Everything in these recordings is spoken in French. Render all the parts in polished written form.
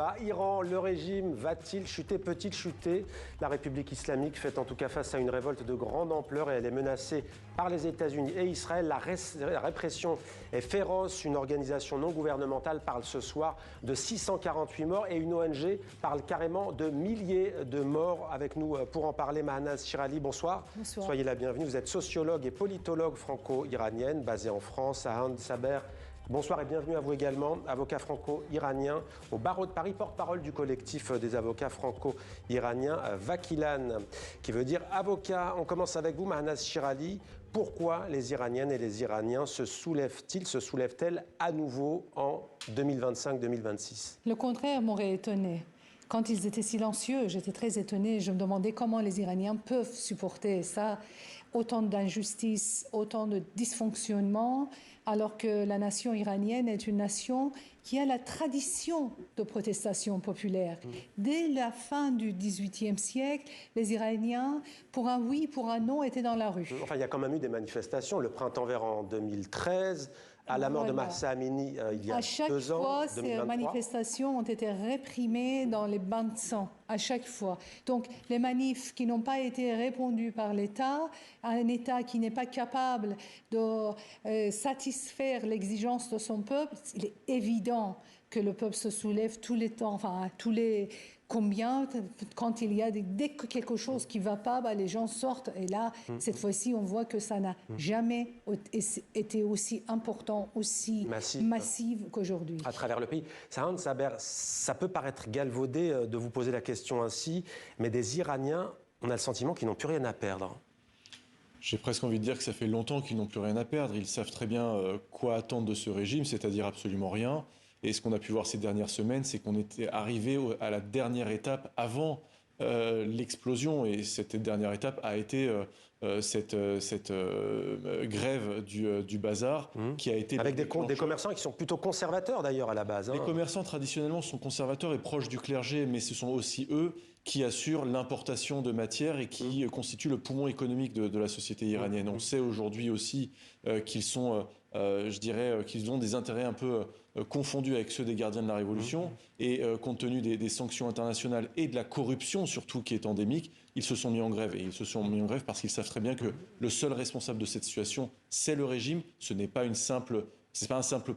va? Iran, le régime va-t-il chuter? Peut-il chuter? La République islamique fait en tout cas face à une révolte de grande ampleur et elle est menacée par les États-Unis et Israël. La répression est féroce. Une organisation non gouvernementale parle ce soir de 648 morts et une ONG parle carrément de milliers de morts. Avec nous pour en parler, Mahnaz Shirali, bonsoir. Bonsoir. Soyez la bienvenue. Vous êtes sociologue et politologue franco-iranienne, basée en France, à Sahan Saber. Bonsoir et bienvenue à vous également, avocat franco-iranien au barreau de Paris, porte-parole du collectif des avocats franco-iraniens Vakilan, qui veut dire avocat. On commence avec vous, Mahnaz Shirali. Pourquoi les Iraniennes et les Iraniens se soulèvent-elles à nouveau en 2025-2026? Le contraire m'aurait étonné. Quand ils étaient silencieux, j'étais très étonnée. Je me demandais comment les Iraniens peuvent supporter ça, autant d'injustice, autant de dysfonctionnement, alors que la nation iranienne est une nation qui a la tradition de protestation populaire. Dès la fin du XVIIIe siècle, les Iraniens, pour un oui, pour un non, étaient dans la rue. Enfin, il y a quand même eu des manifestations. Le printemps vert en 2013, à la mort de Mahsa Amini il y a 2 ans, à chaque fois, ces manifestations ont été réprimées dans les bains de sang, à chaque fois. Donc, les manifs qui n'ont pas été répondus par l'État, un État qui n'est pas capable de satisfaire l'exigence de son peuple, il est évident que le peuple se soulève tous les temps, enfin, tous les combien, quand il y a dès que quelque chose qui ne va pas, les gens sortent. Et là, cette fois-ci, on voit que ça n'a jamais été aussi important, aussi massif qu'aujourd'hui. À travers le pays. Sahan Saber, ça peut paraître galvaudé de vous poser la question ainsi, mais des Iraniens, on a le sentiment qu'ils n'ont plus rien à perdre. J'ai presque envie de dire que ça fait longtemps qu'ils n'ont plus rien à perdre. Ils savent très bien quoi attendre de ce régime, c'est-à-dire absolument rien. Et ce qu'on a pu voir ces dernières semaines, c'est qu'on était arrivé à la dernière étape avant l'explosion. Et cette dernière étape a été cette grève du bazar qui a été... Avec des commerçants qui sont plutôt conservateurs d'ailleurs à la base. Les commerçants traditionnellement sont conservateurs et proches du clergé, mais ce sont aussi eux qui assurent l'importation de matières et qui constituent le poumon économique de la société iranienne. On sait aujourd'hui aussi qu'ils sont... je dirais qu'ils ont des intérêts un peu confondus avec ceux des gardiens de la Révolution. Et compte tenu des sanctions internationales et de la corruption surtout qui est endémique, ils se sont mis en grève. Et ils se sont mis en grève parce qu'ils savent très bien que le seul responsable de cette situation, c'est le régime. Ce n'est pas un simple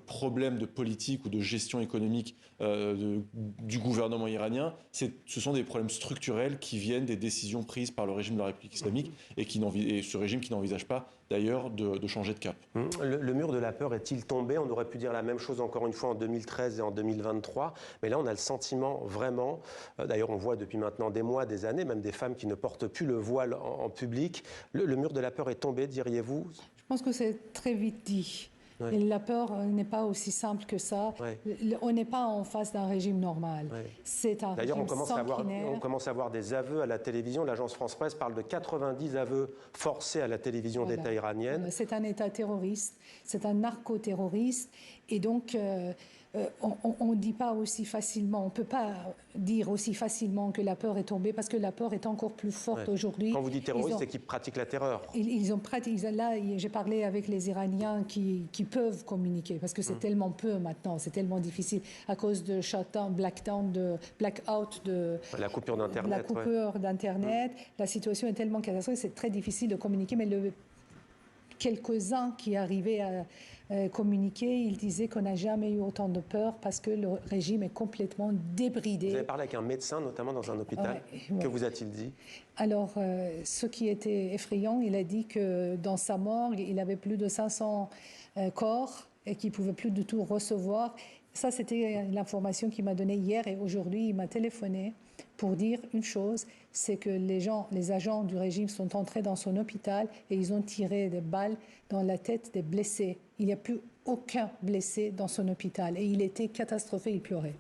problème de politique ou de gestion économique du gouvernement iranien. Ce sont des problèmes structurels qui viennent des décisions prises par le régime de la République islamique et ce régime qui n'envisage pas d'ailleurs de changer de cap. Le mur de la peur est-il tombé? On aurait pu dire la même chose encore une fois en 2013 et en 2023, mais là on a le sentiment vraiment, d'ailleurs on voit depuis maintenant des mois, des années, même des femmes qui ne portent plus le voile en public. Le mur de la peur est tombé, diriez-vous? Je pense que c'est très vite dit. Ouais. Et la peur n'est pas aussi simple que ça. Ouais. On n'est pas en face d'un régime normal. Ouais. C'est un D'ailleurs, régime sanguinaire. on commence à voir des aveux à la télévision. L'agence France-Presse parle de 90 aveux forcés à la télévision d'État iranienne. C'est un État terroriste, c'est un narco-terroriste. Et donc, on ne dit pas aussi facilement, on ne peut pas dire aussi facilement que la peur est tombée parce que la peur est encore plus forte aujourd'hui. Quand vous dites terroriste, c'est qu'ils pratiquent la terreur. Là, j'ai parlé avec les Iraniens qui peuvent communiquer parce que c'est tellement peu maintenant, c'est tellement difficile à cause de blackout de la coupure d'Internet. La situation est tellement catastrophique, c'est très difficile de communiquer, mais quelques-uns qui arrivaient à communiquer, ils disaient qu'on n'a jamais eu autant de peur parce que le régime est complètement débridé. Vous avez parlé avec un médecin, notamment dans un hôpital. Que vous a-t-il dit? Alors, ce qui était effrayant, il a dit que dans sa morgue, il avait plus de 500 corps et qu'il ne pouvait plus du tout recevoir. Ça, c'était l'information qu'il m'a donnée hier et aujourd'hui, il m'a téléphoné pour dire une chose, c'est que les agents du régime sont entrés dans son hôpital et ils ont tiré des balles dans la tête des blessés. Il n'y a plus aucun blessé dans son hôpital et il était catastrophé, il pleurait.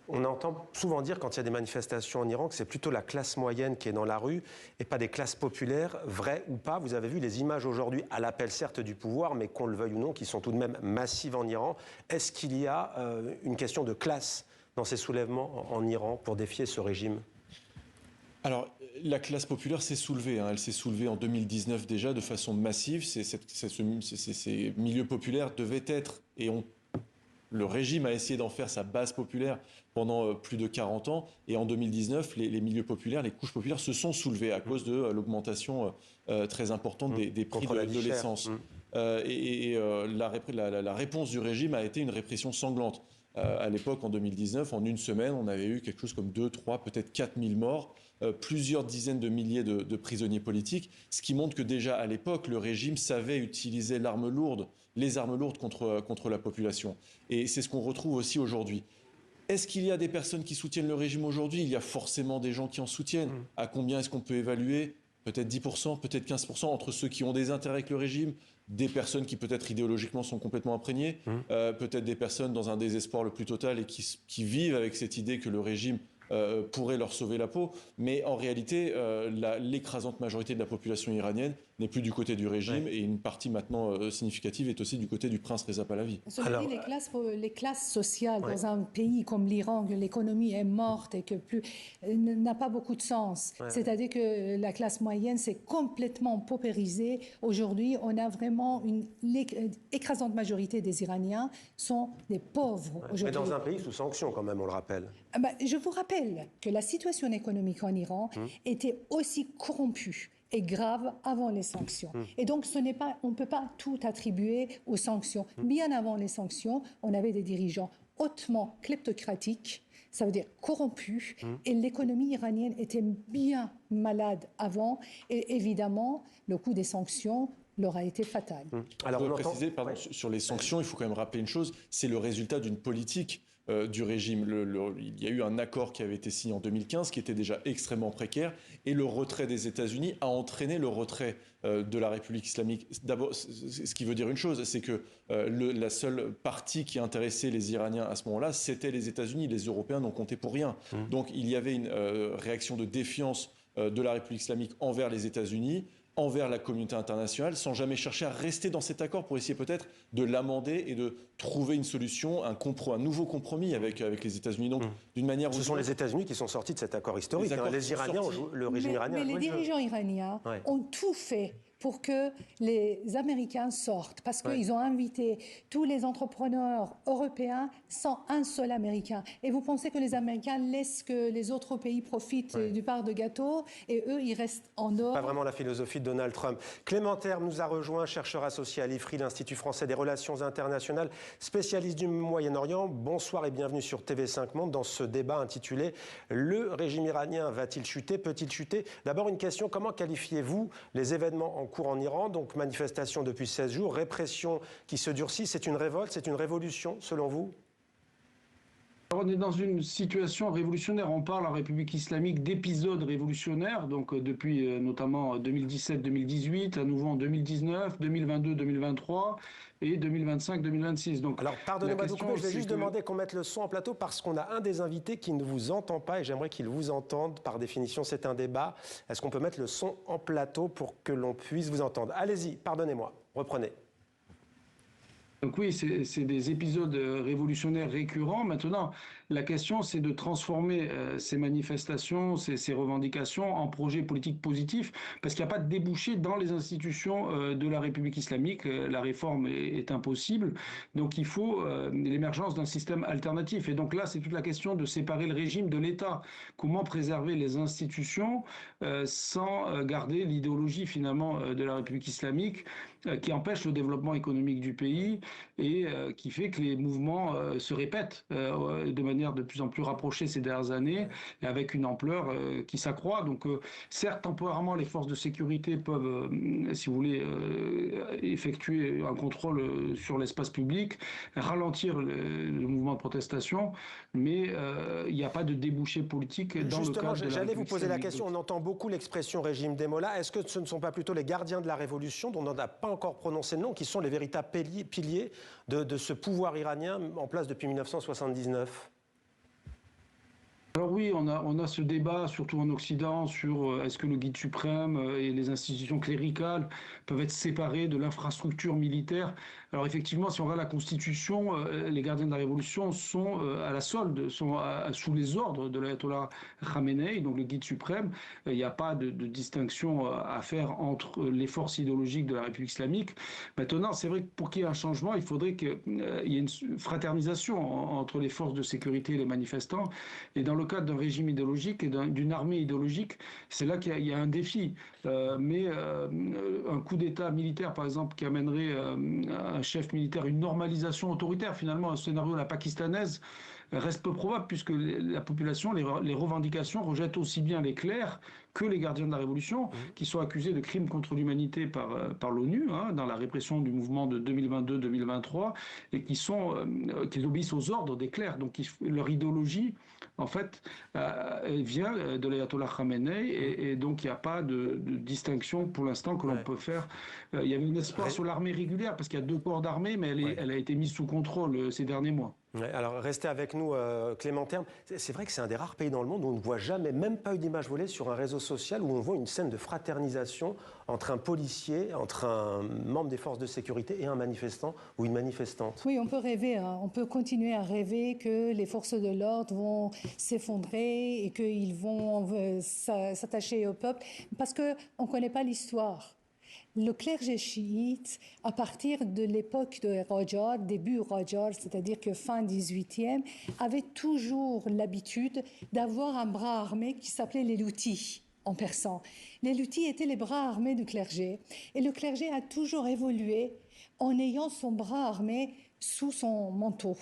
On entend souvent dire, quand il y a des manifestations en Iran, que c'est plutôt la classe moyenne qui est dans la rue et pas des classes populaires, vrai ou pas. Vous avez vu les images aujourd'hui, à l'appel certes du pouvoir, mais qu'on le veuille ou non, qui sont tout de même massives en Iran. Est-ce qu'il y a une question de classe dans ces soulèvements en Iran pour défier ce régime? Alors, la classe populaire s'est soulevée. Elle s'est soulevée en 2019 déjà de façon massive. Ces milieux populaires devaient être, et ont le régime a essayé d'en faire sa base populaire pendant plus de 40 ans. Et en 2019, les milieux populaires, les couches populaires se sont soulevées à cause de l'augmentation très importante des prix de l'essence. La réponse du régime a été une répression sanglante. À l'époque, en 2019, en une semaine, on avait eu quelque chose comme 2, 3, peut-être 4 000 morts, plusieurs dizaines de milliers de prisonniers politiques, ce qui montre que déjà à l'époque, le régime savait utiliser les armes lourdes contre la population. Et c'est ce qu'on retrouve aussi aujourd'hui. Est-ce qu'il y a des personnes qui soutiennent le régime aujourd'hui? Il y a forcément des gens qui en soutiennent. À combien est-ce qu'on peut évaluer? Peut-être 10%, peut-être 15% entre ceux qui ont des intérêts avec le régime, des personnes qui peut-être idéologiquement sont complètement imprégnées, peut-être des personnes dans un désespoir le plus total et qui vivent avec cette idée que le régime pourrait leur sauver la peau. Mais en réalité, l'écrasante majorité de la population iranienne n'est plus du côté du régime et une partie maintenant significative est aussi du côté du prince Reza Pahlavi. Cela dit, les classes sociales dans un pays comme l'Iran, que l'économie est morte et que n'a pas beaucoup de sens. C'est-à-dire que la classe moyenne s'est complètement paupérisée. Aujourd'hui, on a vraiment l'écrasante majorité des Iraniens sont des pauvres. Mais dans un pays sous sanctions quand même, on le rappelle. Je vous rappelle que la situation économique en Iran était aussi corrompue et grave avant les sanctions. Et donc, on ne peut pas tout attribuer aux sanctions. Bien avant les sanctions, on avait des dirigeants hautement kleptocratiques, ça veut dire corrompus, et l'économie iranienne était bien malade avant, et évidemment, le coût des sanctions leur a été fatal. Alors, on préciser, sur les sanctions, il faut quand même rappeler une chose, c'est le résultat d'une politique du régime. Il y a eu un accord qui avait été signé en 2015 qui était déjà extrêmement précaire et le retrait des États-Unis a entraîné le retrait de la République islamique. D'abord, ce qui veut dire une chose, c'est que la seule partie qui intéressait les Iraniens à ce moment-là, c'était les États-Unis. Les Européens n'ont compté pour rien. Donc il y avait une réaction de défiance de la République islamique envers les États-Unis, envers la communauté internationale, sans jamais chercher à rester dans cet accord pour essayer peut-être de l'amender et de trouver une solution, un nouveau compromis avec les États-Unis. Donc, d'une manière Ce sont les États-Unis qui sont sortis de cet accord historique. Les Iraniens, le régime iranien. Mais les dirigeants iraniens ont tout fait pour que les Américains sortent, parce qu'ils ont invité tous les entrepreneurs européens sans un seul Américain. Et vous pensez que les Américains laissent que les autres pays profitent du part de gâteau et eux, ils restent en dehors? Pas vraiment la philosophie de Donald Trump. Clément Terme nous a rejoint, chercheur associé à l'IFRI, l'Institut français des relations internationales, spécialiste du Moyen-Orient. Bonsoir et bienvenue sur TV5 Monde dans ce débat intitulé « Le régime iranien va-t-il chuter? Peut-il chuter ?» D'abord une question, comment qualifiez-vous les événements en cours en Iran? Donc manifestation depuis 16 jours, répression qui se durcit, c'est une révolte, c'est une révolution selon vous? On est dans une situation révolutionnaire. On parle en République islamique d'épisodes révolutionnaires, donc depuis notamment 2017-2018, à nouveau en 2019, 2022-2023 et 2025-2026. Donc, alors pardonnez-moi de vous couper, je vais juste demander qu'on mette le son en plateau parce qu'on a un des invités qui ne vous entend pas et j'aimerais qu'il vous entende. Par définition, c'est un débat. Est-ce qu'on peut mettre le son en plateau pour que l'on puisse vous entendre? Allez-y, pardonnez-moi, reprenez. Donc oui, c'est des épisodes révolutionnaires récurrents. Maintenant, la question, c'est de transformer ces manifestations, ces revendications en projets politiques positifs, parce qu'il n'y a pas de débouché dans les institutions de la République islamique. La réforme est impossible. Donc il faut l'émergence d'un système alternatif. Et donc là, c'est toute la question de séparer le régime de l'État. Comment préserver les institutions sans garder l'idéologie finalement de la République islamique qui empêche le développement économique du pays et qui fait que les mouvements se répètent de manière de plus en plus rapprochée ces dernières années et avec une ampleur qui s'accroît. Donc certes, temporairement, les forces de sécurité peuvent, si vous voulez, effectuer un contrôle sur l'espace public, ralentir le mouvement de protestation, mais il n'y a pas de débouché politique dans le cadre de la j'allais vous poser la question, on entend beaucoup l'expression régime des mollahs. Est-ce que ce ne sont pas plutôt les gardiens de la révolution, dont on n'a pas encore prononcé le nom, qui sont les véritables piliers de ce pouvoir iranien en place depuis 1979 ? Alors oui, on a ce débat, surtout en Occident, sur est-ce que le guide suprême et les institutions cléricales peuvent être séparés de l'infrastructure militaire. Alors effectivement, si on regarde la Constitution, les gardiens de la Révolution sont à la solde, sont sous les ordres de l'ayatollah Khamenei, donc le guide suprême. Il n'y a pas de distinction à faire entre les forces idéologiques de la République islamique. Maintenant, c'est vrai que pour qu'il y ait un changement, il faudrait qu'il y ait une fraternisation entre les forces de sécurité et les manifestants. Et dans le cadre d'un régime idéologique et d'une armée idéologique, c'est là qu'il y a un défi. Mais un coup d'État militaire, par exemple, qui amènerait un chef militaire, une normalisation autoritaire, finalement, un scénario à la pakistanaise, reste peu probable puisque la population, les revendications rejettent aussi bien les clercs que les gardiens de la Révolution, qui sont accusés de crimes contre l'humanité par l'ONU, dans la répression du mouvement de 2022-2023, et qui obéissent aux ordres des clercs. Donc leur idéologie, en fait, vient de l'ayatollah Khamenei, et donc il n'y a pas de distinction pour l'instant que l'on peut faire. Il y avait un espoir sur l'armée régulière, parce qu'il y a 2 corps d'armée, mais elle a été mise sous contrôle ces derniers mois. Ouais, alors restez avec nous, Clément Terme. C'est vrai que c'est un des rares pays dans le monde où on ne voit jamais, même pas une image volée sur un réseau social, où on voit une scène de fraternisation entre un policier, entre un membre des forces de sécurité et un manifestant ou une manifestante. Oui, on peut rêver, on peut continuer à rêver que les forces de l'ordre vont s'effondrer et qu'ils vont s'attacher au peuple, parce qu'on ne connaît pas l'histoire. Le clergé chiite, à partir de l'époque de Qajar, début Qajar, c'est-à-dire que fin 18e, avait toujours l'habitude d'avoir un bras armé qui s'appelait les loutis en persan. Les loutis étaient les bras armés du clergé, et le clergé a toujours évolué en ayant son bras armé sous son manteau.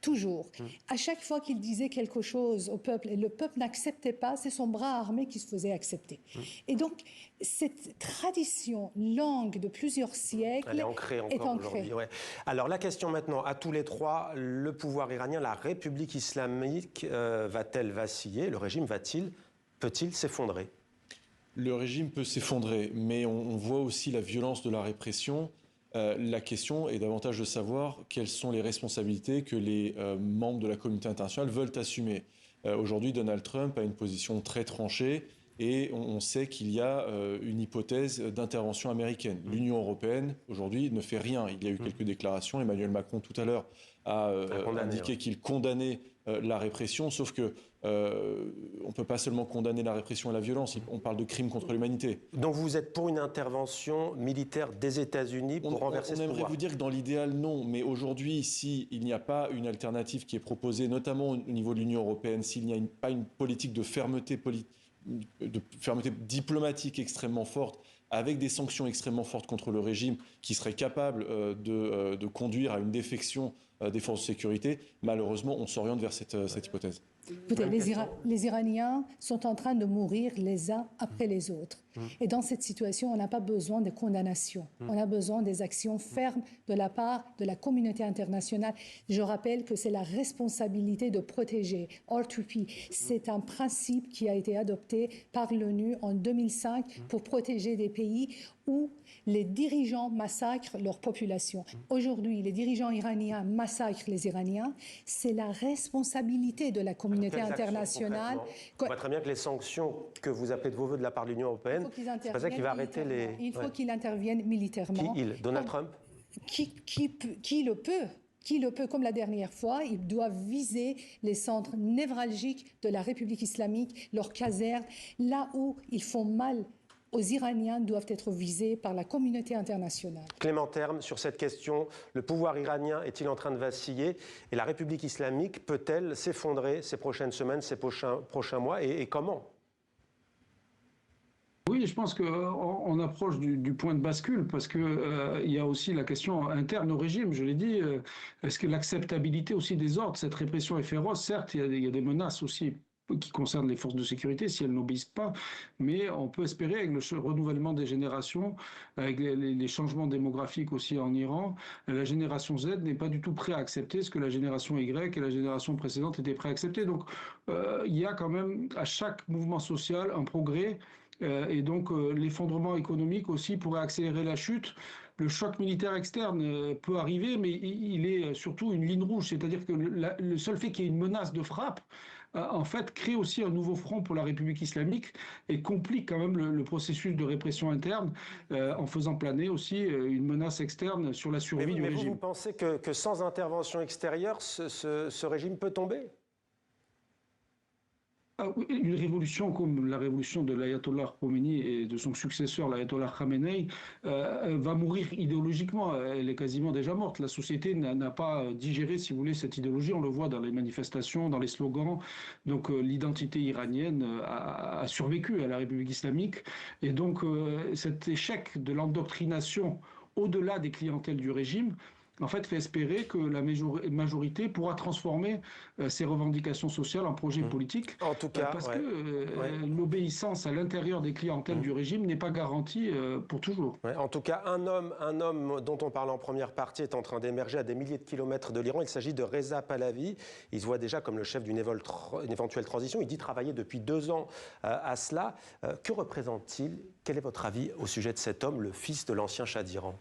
Toujours. À chaque fois qu'il disait quelque chose au peuple et le peuple n'acceptait pas, c'est son bras armé qui se faisait accepter. Et donc, cette tradition longue de plusieurs siècles elle est ancrée encore aujourd'hui. Ouais. Alors la question maintenant à tous les trois, le pouvoir iranien, la République islamique, va-t-elle vaciller? Le régime peut-il s'effondrer? Le régime peut s'effondrer, mais on voit aussi la violence de la répression. La question est davantage de savoir quelles sont les responsabilités que les membres de la communauté internationale veulent assumer. Aujourd'hui, Donald Trump a une position très tranchée et on sait qu'il y a une hypothèse d'intervention américaine. L'Union européenne, aujourd'hui, ne fait rien. Il y a eu quelques déclarations. Emmanuel Macron, tout à l'heure, a indiqué qu'il condamnait la répression, sauf que on ne peut pas seulement condamner la répression et la violence, on parle de crimes contre l'humanité. Donc vous êtes pour une intervention militaire des États-Unis pour renverser ce pouvoir? On aimerait vous dire que dans l'idéal, non. Mais aujourd'hui, s'il n'y a pas une alternative qui est proposée, notamment au niveau de l'Union européenne, s'il n'y a pas une politique de fermeté diplomatique extrêmement forte, avec des sanctions extrêmement fortes contre le régime qui serait capable de conduire à une défection des forces de sécurité, malheureusement, on s'oriente vers cette hypothèse. Écoutez, les Iraniens sont en train de mourir les uns après les autres. Et dans cette situation, on n'a pas besoin de condamnation. On a besoin des actions fermes de la part de la communauté internationale. Je rappelle que c'est la responsabilité de protéger. R2P, c'est un principe qui a été adopté par l'ONU en 2005 pour protéger des pays où les dirigeants massacrent leur population. Aujourd'hui, les dirigeants iraniens massacrent les Iraniens. C'est la responsabilité de la communauté internationale. On voit très bien que les sanctions que vous appelez de vos voeux de la part de l'Union européenne, c'est pas ça qui va arrêter les... Il faut qu'il intervienne militairement. Qui, Donald Trump? Qui le peut, comme la dernière fois, ils doivent viser les centres névralgiques de la République islamique, leurs casernes, là où ils font mal aux Iraniens doivent être visés par la communauté internationale. Clément Terme, sur cette question, le pouvoir iranien est-il en train de vaciller et la République islamique peut-elle s'effondrer ces prochaines semaines, ces prochains mois et comment? Oui, je pense qu'on approche du point de bascule parce que il y a aussi la question interne au régime. Je l'ai dit, est-ce que l'acceptabilité aussi des ordres, cette répression est féroce? Certes, il y a des menaces aussi qui concernent les forces de sécurité si elles n'obéissent pas, mais on peut espérer avec le renouvellement des générations, avec les changements démographiques aussi en Iran, la génération Z n'est pas du tout prête à accepter ce que la génération Y et la génération précédente étaient prêtes à accepter. Donc il y a quand même à chaque mouvement social un progrès Et donc l'effondrement économique aussi pourrait accélérer la chute. Le choc militaire externe peut arriver, mais il est surtout une ligne rouge, c'est-à-dire que le seul fait qu'il y ait une menace de frappe, en fait, crée aussi un nouveau front pour la République islamique et complique quand même le processus de répression interne en faisant planer aussi une menace externe sur la survie du régime. Vous pensez que sans intervention extérieure, ce régime peut tomber ? Une révolution comme la révolution de l'ayatollah Khomeini et de son successeur, l'ayatollah Khamenei, va mourir idéologiquement. Elle est quasiment déjà morte. La société n'a pas digéré, si vous voulez, cette idéologie. On le voit dans les manifestations, dans les slogans. Donc l'identité iranienne a survécu à la République islamique. Et donc cet échec de l'endoctrination au-delà des clientèles du régime, en fait, fait espérer que la majorité pourra transformer ces revendications sociales en projets politiques. En tout cas, parce que l'obéissance à l'intérieur des clientèles du régime n'est pas garantie pour toujours. En tout cas, un homme dont on parle en première partie est en train d'émerger à des milliers de kilomètres de l'Iran. Il s'agit de Reza Pahlavi. Il se voit déjà comme le chef d'une éventuelle transition. Il dit travailler depuis 2 ans à cela. Que représente-t-il ? Quel est votre avis au sujet de cet homme, le fils de l'ancien Shah d'Iran ?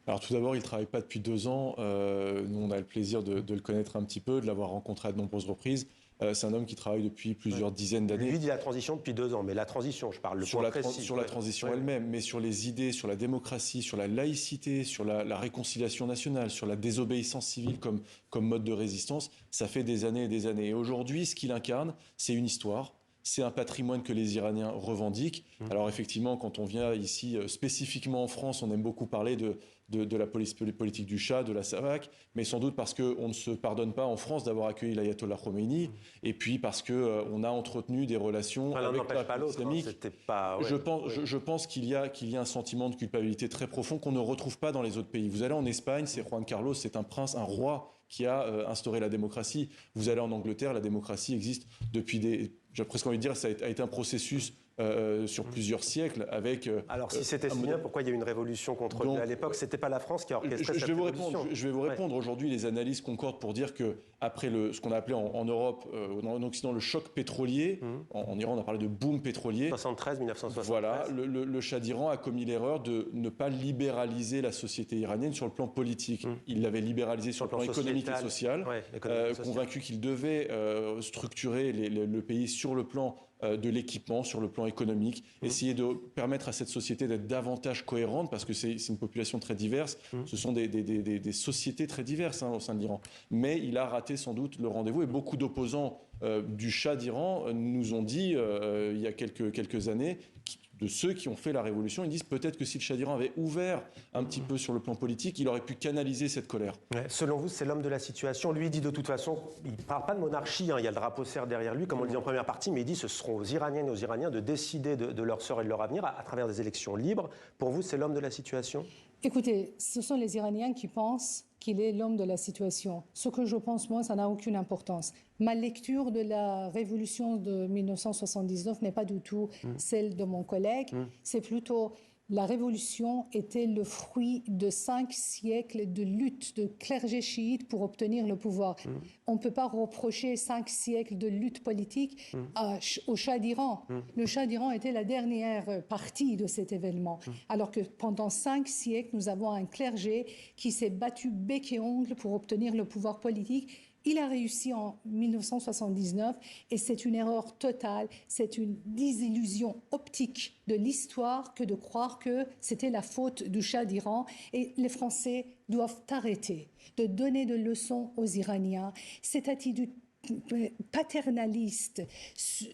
Alors tout d'abord, il ne travaille pas depuis 2 ans. Nous, on a le plaisir de le connaître un petit peu, de l'avoir rencontré à de nombreuses reprises. C'est un homme qui travaille depuis plusieurs dizaines d'années. Lui dit la transition depuis 2 ans, mais la transition, je parle sur la transition elle-même, mais sur les idées, sur la démocratie, sur la laïcité, sur la réconciliation nationale, sur la désobéissance civile comme mode de résistance, ça fait des années et des années. Et aujourd'hui, ce qu'il incarne, c'est une histoire. C'est un patrimoine que les Iraniens revendiquent. Alors effectivement, quand on vient ici, spécifiquement en France, on aime beaucoup parler de la politique du Shah, de la Savak, mais sans doute parce qu'on ne se pardonne pas en France d'avoir accueilli l'ayatollah Khomeini, et puis parce qu'on a entretenu des relations avec la République islamique. Je pense qu'il y a un sentiment de culpabilité très profond qu'on ne retrouve pas dans les autres pays. Vous allez en Espagne, c'est Juan Carlos, c'est un prince, un roi qui a instauré la démocratie. Vous allez en Angleterre, la démocratie existe depuis j'ai presque envie de dire, ça a été un processus sur plusieurs siècles avec... Alors si c'était si bien, pourquoi il y a eu une révolution contre lui à l'époque ? C'était pas la France qui a orchestré cette révolution. Je vais vous répondre. Aujourd'hui, les analyses concordent pour dire que après ce qu'on a appelé en Europe, en Occident, le choc pétrolier, en Iran, on a parlé de boom pétrolier. 1973. Voilà, le Shah d'Iran a commis l'erreur de ne pas libéraliser la société iranienne sur le plan politique. Il l'avait libéralisée sur le plan économique et social, convaincu qu'il devait structurer le pays sur le plan de l'équipement, sur le plan économique, essayer de permettre à cette société d'être davantage cohérente, parce que c'est une population très diverse, ce sont des sociétés très diverses au sein de l'Iran. Mais il a raté sans doute le rendez-vous, et beaucoup d'opposants du Shah d'Iran nous ont dit, il y a quelques années, de ceux qui ont fait la révolution, ils disent peut-être que si le Shah d'Iran avait ouvert un petit peu sur le plan politique, il aurait pu canaliser cette colère. Selon vous, c'est l'homme de la situation. Lui, il dit de toute façon, il ne parle pas de monarchie, il y a le drapeau serre derrière lui, comme on le dit en première partie, mais il dit que ce seront aux Iraniennes et aux Iraniens de décider de leur sort et de leur avenir à travers des élections libres. Pour vous, c'est l'homme de la situation ? Écoutez, ce sont les Iraniens qui pensent qu'il est l'homme de la situation. Ce que je pense, moi, ça n'a aucune importance. Ma lecture de la révolution de 1979 n'est pas du tout celle de mon collègue. C'est plutôt la révolution était le fruit de 5 siècles de lutte de clergé chiite pour obtenir le pouvoir. On ne peut pas reprocher 5 siècles de lutte politique au Shah d'Iran. Le Shah d'Iran était la dernière partie de cet événement. Alors que pendant 5 siècles, nous avons un clergé qui s'est battu bec et ongle pour obtenir le pouvoir politique. Il a réussi en 1979 et c'est une erreur totale, c'est une désillusion optique de l'histoire que de croire que c'était la faute du Shah d'Iran. Et les Français doivent arrêter de donner des leçons aux Iraniens. Cette attitude paternaliste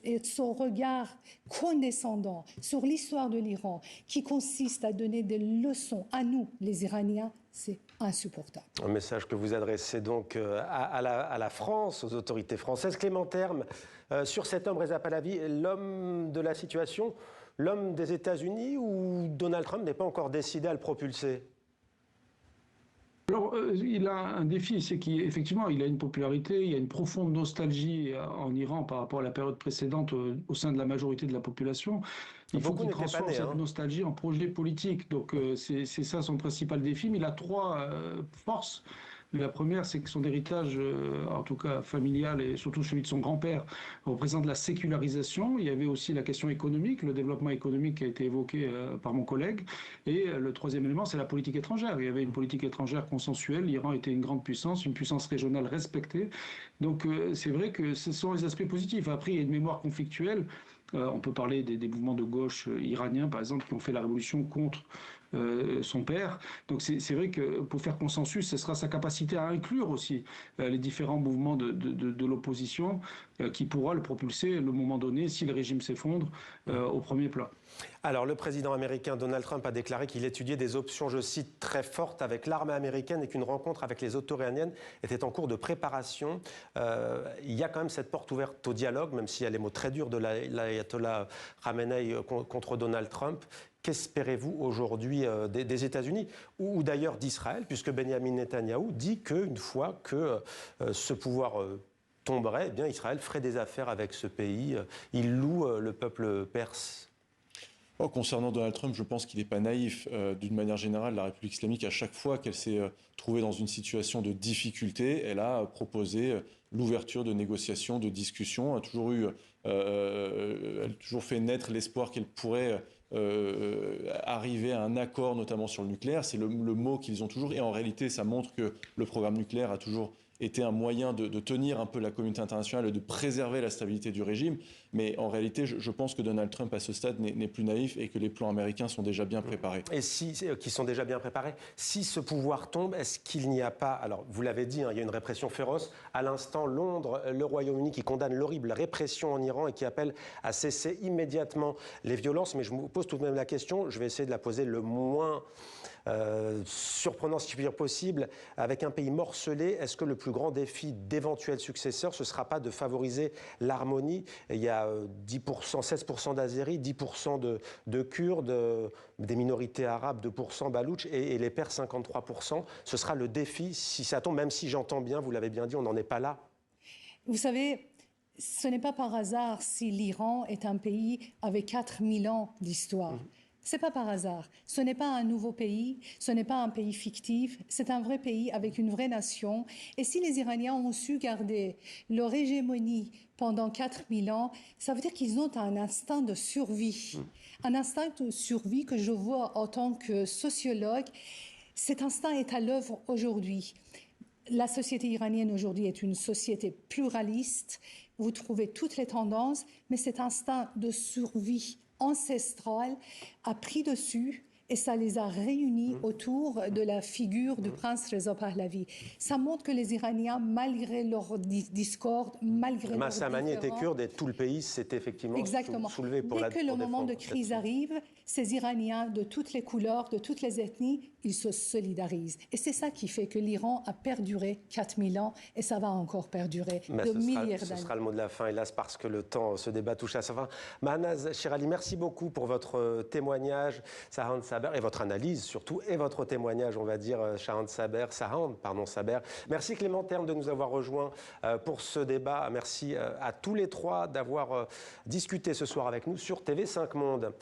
et son regard condescendant sur l'histoire de l'Iran qui consiste à donner des leçons à nous, les Iraniens, c'est insupportable. Un message que vous adressez donc à la France, aux autorités françaises. Clément Terme, sur cet homme, Reza Pahlavi, l'homme de la situation, l'homme des États-Unis, ou Donald Trump n'est pas encore décidé à le propulser ? Alors, il a un défi, c'est qu'effectivement, il a une popularité, il y a une profonde nostalgie en Iran par rapport à la période précédente au sein de la majorité de la population. Il faut qu'il transforme cette nostalgie en projet politique. Donc, c'est ça son principal défi. Mais il a 3 forces La première, c'est que son héritage, en tout cas familial et surtout celui de son grand-père, représente la sécularisation. Il y avait aussi la question économique, le développement économique qui a été évoqué par mon collègue. Et le troisième élément, c'est la politique étrangère. Il y avait une politique étrangère consensuelle. L'Iran était une grande puissance, une puissance régionale respectée. Donc c'est vrai que ce sont les aspects positifs. Après, il y a une mémoire conflictuelle. On peut parler des mouvements de gauche iraniens, par exemple, qui ont fait la révolution contre son père. Donc c'est vrai que pour faire consensus, ce sera sa capacité à inclure aussi les différents mouvements de l'opposition qui pourra le propulser, le moment donné, si le régime s'effondre, au premier plan. Alors, le président américain Donald Trump a déclaré qu'il étudiait des options, je cite, très fortes avec l'armée américaine et qu'une rencontre avec les autorités iraniennes était en cours de préparation. Il y a quand même cette porte ouverte au dialogue, même s'il y a les mots très durs de l'ayatollah Khamenei contre Donald Trump. Qu'espérez-vous aujourd'hui des États-Unis ou d'ailleurs d'Israël, puisque Benjamin Netanyahou dit qu'une fois que ce pouvoir tomberait, eh bien Israël ferait des affaires avec ce pays. Il loue le peuple perse. Concernant Donald Trump, je pense qu'il n'est pas naïf. D'une manière générale, la République islamique, à chaque fois qu'elle s'est trouvée dans une situation de difficulté, elle a proposé l'ouverture de négociations, de discussions, a toujours fait naître l'espoir qu'elle pourrait arriver à un accord, notamment sur le nucléaire. C'est le mot qu'ils ont toujours. Et en réalité, ça montre que le programme nucléaire a toujours été un moyen de tenir un peu la communauté internationale et de préserver la stabilité du régime. Mais en réalité, je pense que Donald Trump, à ce stade, n'est plus naïf et que les plans américains sont déjà bien préparés. Et qui sont déjà bien préparés. Si ce pouvoir tombe, est-ce qu'il n'y a pas... Alors, vous l'avez dit, il y a une répression féroce. À l'instant, Londres, le Royaume-Uni qui condamne l'horrible répression en Iran et qui appelle à cesser immédiatement les violences. Mais je me pose tout de même la question, je vais essayer de la poser le moins... surprenant, si je puis dire, possible. Avec un pays morcelé, est-ce que le plus grand défi d'éventuels successeurs, ce ne sera pas de favoriser l'harmonie? Il y a 10%, 16% d'Azéris, 10% de Kurdes, des minorités arabes, 2% Baloutches et les Perses, 53%. Ce sera le défi si ça tombe, même si j'entends bien, vous l'avez bien dit, on n'en est pas là. Vous savez, ce n'est pas par hasard si l'Iran est un pays avec 4000 ans d'histoire. Ce n'est pas par hasard. Ce n'est pas un nouveau pays, ce n'est pas un pays fictif, c'est un vrai pays avec une vraie nation. Et si les Iraniens ont su garder leur hégémonie pendant 4000 ans, ça veut dire qu'ils ont un instinct de survie. Un instinct de survie que je vois en tant que sociologue. Cet instinct est à l'œuvre aujourd'hui. La société iranienne aujourd'hui est une société pluraliste. Vous trouvez toutes les tendances, mais cet instinct de survie ancestral a pris dessus et ça les a réunis autour de la figure du prince Reza Pahlavi. Ça montre que les Iraniens, malgré leur discorde, malgré leur Massa Amani était kurde et tout le pays s'est effectivement soulevé pour la défendre. Dès que le moment de crise arrive, ces Iraniens de toutes les couleurs, de toutes les ethnies, ils se solidarisent. Et c'est ça qui fait que l'Iran a perduré 4000 ans et ça va encore perdurer de milliers d'années. Ce sera le mot de la fin, hélas, parce que le temps, ce débat touche à sa fin. Mahnaz Shirali, merci beaucoup pour votre témoignage, Sahand Saber, et votre analyse surtout, et votre témoignage, on va dire, Sahand Saber. Merci Clément Terme de nous avoir rejoints pour ce débat. Merci à tous les trois d'avoir discuté ce soir avec nous sur TV5 Monde.